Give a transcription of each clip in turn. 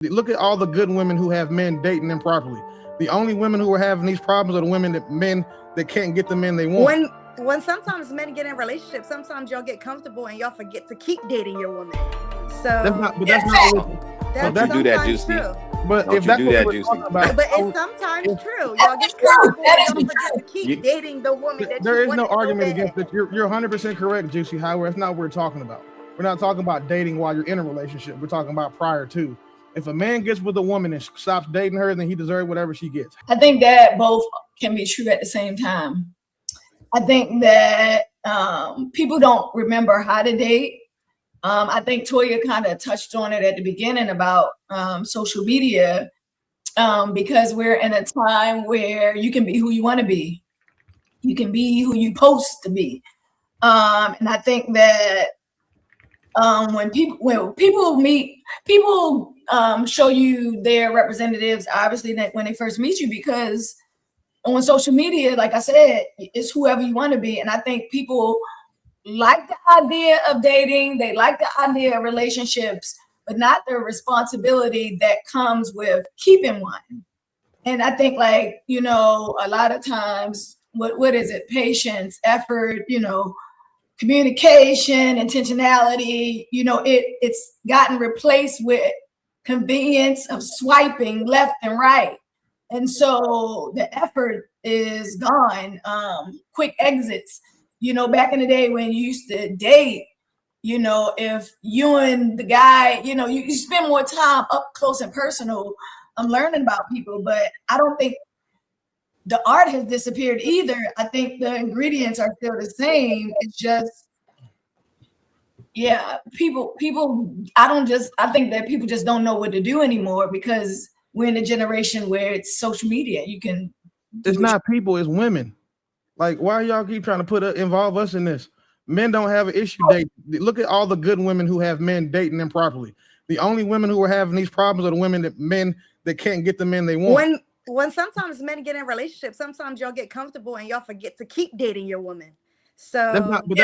Look at all the good women who have men dating them properly. The only women who are having these problems are the men that can't get the men they want. When sometimes men get in relationships, sometimes y'all get comfortable and y'all forget to keep dating your woman. So that's not Don't you do that, Juicy? True. But Don't if you that's do what that, we're Juicy? talking about, But it's sometimes true. Y'all get comfortable and y'all forget to keep dating the woman that there you is want no to go argument bad. against it. You're 100% correct, Juicy. However, that's not what we're talking about. We're not talking about dating while you're in a relationship. We're talking about prior to. If a man gets with a woman and stops dating her, then he deserves whatever she gets. I think that both can be true at the same time. I think that people don't remember how to date. I think Toya kind of touched on it at the beginning about social media, because we're in a time where you can be who you want to be. You can be who you're supposed to be. And I think that when people meet, people show you their representatives, obviously, that when they first meet you, because on social media, like I said, it's whoever you want to be. And I think people like the idea of dating, they like the idea of relationships, but not the responsibility that comes with keeping one. And I think, like, a lot of times, what is it? Patience, effort, communication, intentionality, it's gotten replaced with convenience of swiping left and right. And so the effort is gone. Quick exits. Back in the day when you used to date, if you and the guy, you spend more time up close and personal, learning about people. But I don't think the art has disappeared either. I think the ingredients are still the same. It's just, people, I think that people just don't know what to do anymore, because we're in a generation where it's social media. It's not people, it's women. Like, why y'all keep trying to involve us in this? Men don't have an issue dating. Look at all the good women who have men dating them properly. The only women who are having these problems are the men that can't get the men they want. When sometimes men get in relationships, sometimes y'all get comfortable and y'all forget to keep dating your woman. So Don't you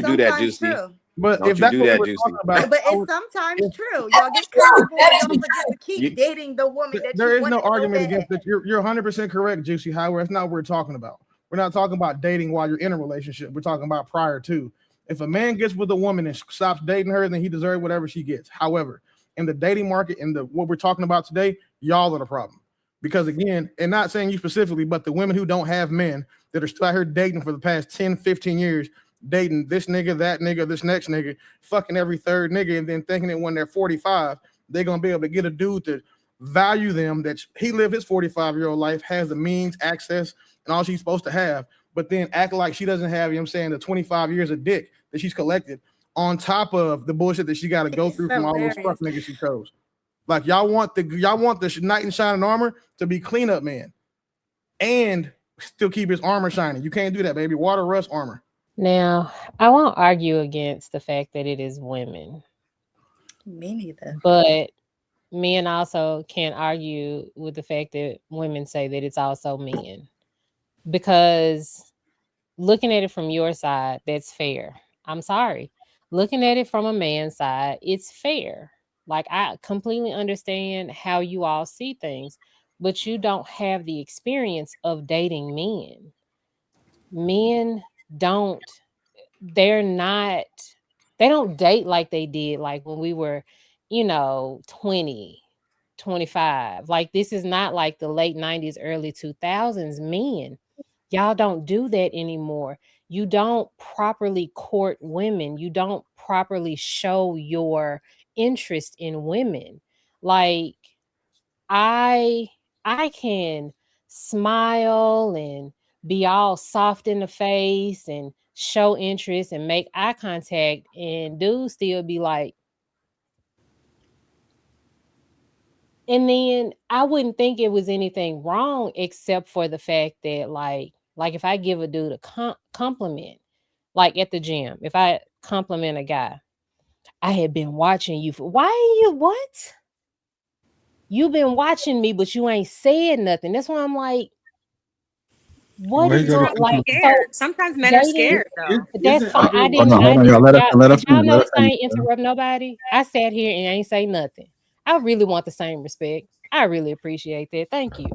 do that, Juicy? True. But Don't if you that's do what that, we're Juicy? talking about, But it's sometimes true. Y'all get comfortable and y'all forget to keep dating the woman that there you is want no to go argument bad. against it. You're 100% correct, Juicy. However, that's not what we're talking about. We're not talking about dating while you're in a relationship. We're talking about prior to. If a man gets with a woman and stops dating her, then he deserves whatever she gets. However, in the dating market, what we're talking about today, y'all are the problem. Because again, and not saying you specifically, but the women who don't have men that are still out here dating for the past 10, 15 years, dating this nigga, that nigga, this next nigga, fucking every third nigga, and then thinking that when they're 45, they're going to be able to get a dude to value them, that he lived his 45-year-old life, has the means, access, and all she's supposed to have, but then act like she doesn't have, the 25 years of dick that she's collected on top of the bullshit that she got to go through from all those fuck niggas she chose. Like, y'all want the knight in shining armor to be cleanup man and still keep his armor shining. You can't do that, baby. Water rust armor. Now, I won't argue against the fact that it is women. Me neither. But men also can't argue with the fact that women say that it's also men. Because looking at it from your side, that's fair. I'm sorry. Looking at it from a man's side, it's fair. Like, I completely understand how you all see things, but you don't have the experience of dating men. Men they don't date like they did, like when we were, 20, 25. Like, this is not like the late 90s, early 2000s. Men, y'all don't do that anymore. You don't properly court women. You don't properly show your interest in women. Like, I can smile and be all soft in the face and show interest and make eye contact, and dudes still be like, and then I wouldn't think it was anything wrong, except for the fact that like if I give a dude a compliment, like at the gym, if I compliment a guy, I had been watching you for, what? You've been watching me, but you ain't said nothing. That's why I'm like, what is going, like, scared. Sometimes men are scared though. That's fine. Did y'all notice I ain't interrupt nobody? I sat here and I ain't say nothing. I really want the same respect. I really appreciate that. Thank you.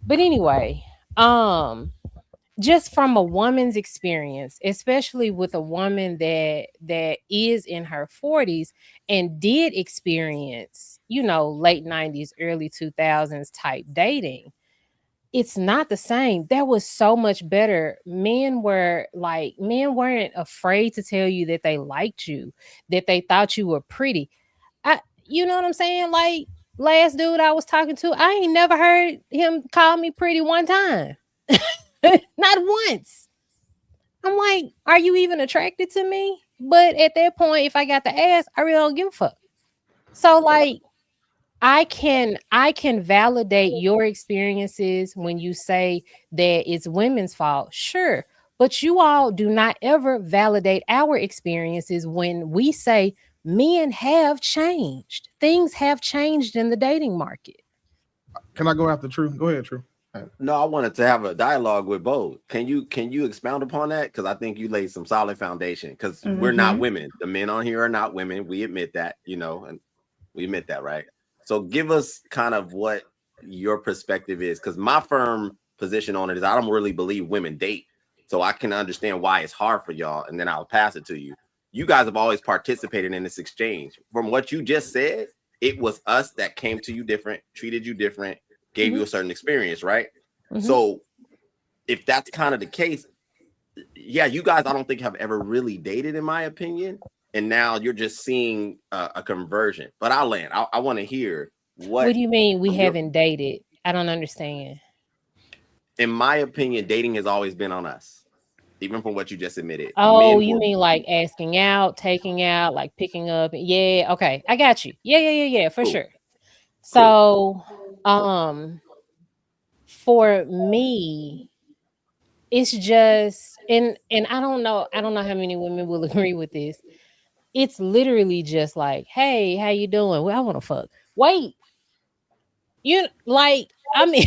But anyway, just from a woman's experience, especially with a woman that is in her 40s and did experience, late 90s, early 2000s type dating, it's not the same. That was so much better. Men weren't afraid to tell you that they liked you, that they thought you were pretty. You know what I'm saying? Like, last dude I was talking to, I ain't never heard him call me pretty one time. Not once. I'm like, are you even attracted to me? But at that point, if I got the ass, I really don't give a fuck. So like, I can validate your experiences when you say that it's women's fault. Sure. But you all do not ever validate our experiences when we say men have changed. Things have changed in the dating market. Can I go after True? Go ahead, True. No, I wanted to have a dialogue with both. Can you expound upon that? Because I think you laid some solid foundation. Because we're not women. The men on here are not women. We admit that, and we admit that, right? So give us kind of what your perspective is. Because my firm position on it is I don't really believe women date. So I can understand why it's hard for y'all. And then I'll pass it to you. You guys have always participated in this exchange. From what you just said, it was us that came to you different, treated you different, gave you a certain experience, right? So if that's kind of the case, yeah, you guys, I don't think have ever really dated, in my opinion. And now you're just seeing a conversion. But I'll land. I want to hear what do you mean we haven't dated? I don't understand. In my opinion, dating has always been on us, even from what you just admitted. Oh, you mean like asking out, taking out, like picking up? Yeah, okay, I got you. Yeah, for sure. So, for me, it's just, and I don't know how many women will agree with this. It's literally just like, hey, how you doing? Well, I want to fuck. Wait, I mean,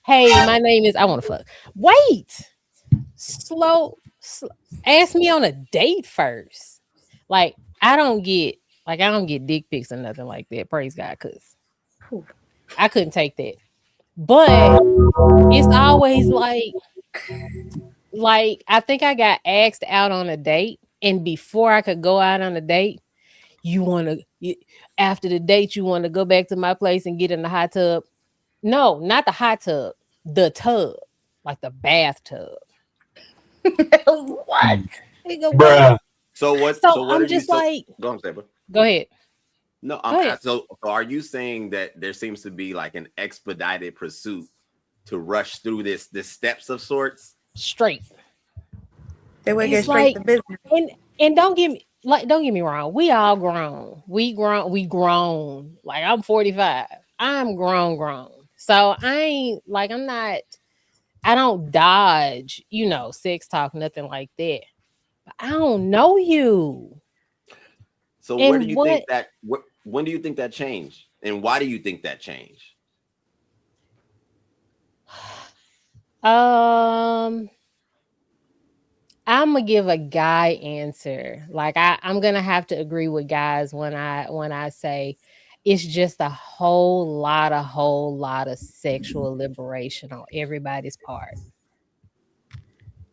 hey, my name is, I want to fuck. Wait, slow, ask me on a date first. Like, I don't get dick pics or nothing like that. Praise God, cause I couldn't take that. But it's always like I think I got asked out on a date, and before I could go out on a date, after the date, you want to go back to my place and get in the hot tub. No, not the hot tub, the tub, like the bathtub. What? Bruh. So what? So what I'm just like, go on, Saber. Go ahead. No, so are you saying that there seems to be like an expedited pursuit to rush through this steps of sorts? Straight. They would get straight to business. And don't get me wrong. We all grown. We grown. Like, I'm 45. I'm grown. So I don't dodge, sex talk, nothing like that. But I don't know you. So where do you think that? When do you think that changed, and why do you think that changed? I'm gonna give a guy answer. Like, I'm gonna have to agree with guys when I say it's just a whole lot of sexual liberation on everybody's part.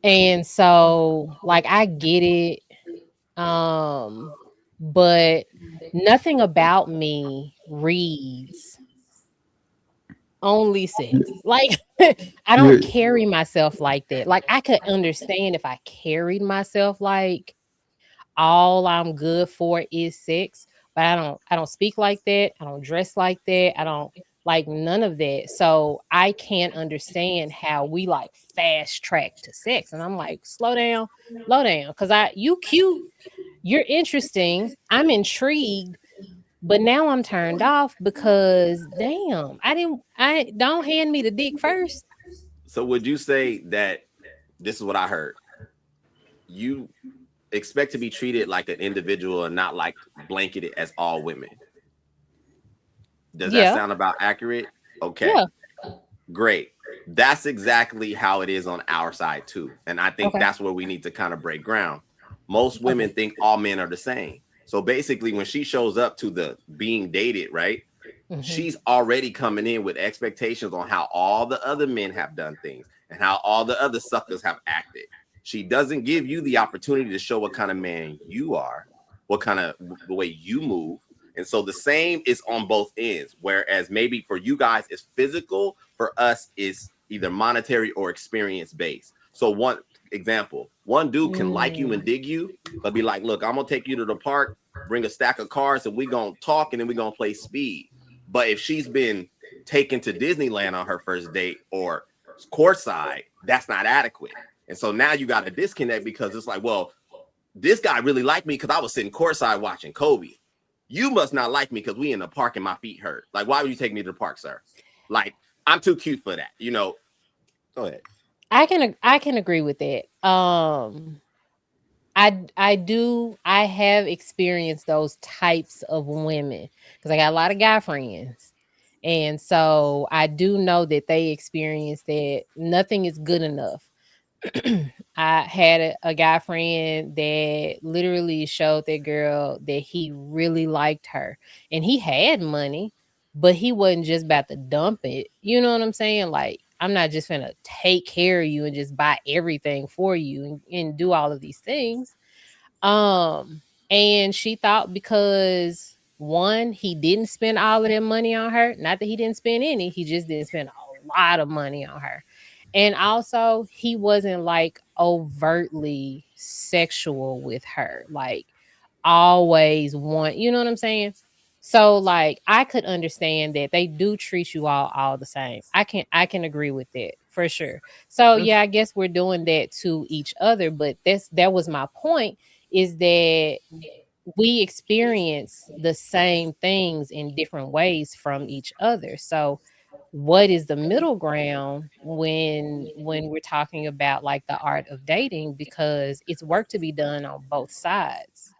And so, like, I get it. But nothing about me reads only sex. Like, I don't carry myself like that. Like, I could understand if I carried myself like all I'm good for is sex, but I don't speak like that. I don't dress like that. I don't like none of that. So I can't understand how we like fast track to sex. And I'm like, slow down. Cause you cute, you're interesting. I'm intrigued, but now I'm turned off because damn, I don't hand me the dick first. So would you say that this is what I heard? You expect to be treated like an individual and not like blanketed as all women. Does that sound about accurate? Okay. Yeah. Great. That's exactly how it is on our side too. And I think that's where we need to kind of break ground. Most women think all men are the same. So basically, when she shows up to the being dated, right? Mhm. She's already coming in with expectations on how all the other men have done things and how all the other suckers have acted. She doesn't give you the opportunity to show what kind of man you are, what kind of the way you move. And so the same is on both ends. Whereas maybe for you guys it's physical, for us is either monetary or experience based. So one example, one dude can like you and dig you, but be like, look, I'm gonna take you to the park, bring a stack of cards, and we're gonna talk and then we're gonna play speed. But if she's been taken to Disneyland on her first date or courtside, that's not adequate. And so now you got a disconnect because it's like, well, this guy really liked me because I was sitting courtside watching Kobe. You must not like me because we in the park and my feet hurt. Like, why would you take me to the park, sir? Like, I'm too cute for that. You know, go ahead. I can agree with that. I have experienced those types of women because I got a lot of guy friends. And so I do know that they experience that nothing is good enough. I had a guy friend that literally showed that girl that he really liked her and he had money, but he wasn't just about to dump it. You know what I'm saying? Like, I'm not just gonna take care of you and just buy everything for you and do all of these things. And she thought because one, he didn't spend all of that money on her. Not that he didn't spend any, he just didn't spend a lot of money on her. And also, he wasn't like overtly sexual with her, like always want, you know what I'm saying? So like I could understand that they do treat you all the same. I can agree with that for sure. So yeah, I guess we're doing that to each other, but that was my point, is that we experience the same things in different ways from each other. So what is the middle ground when we're talking about like the art of dating, because it's work to be done on both sides.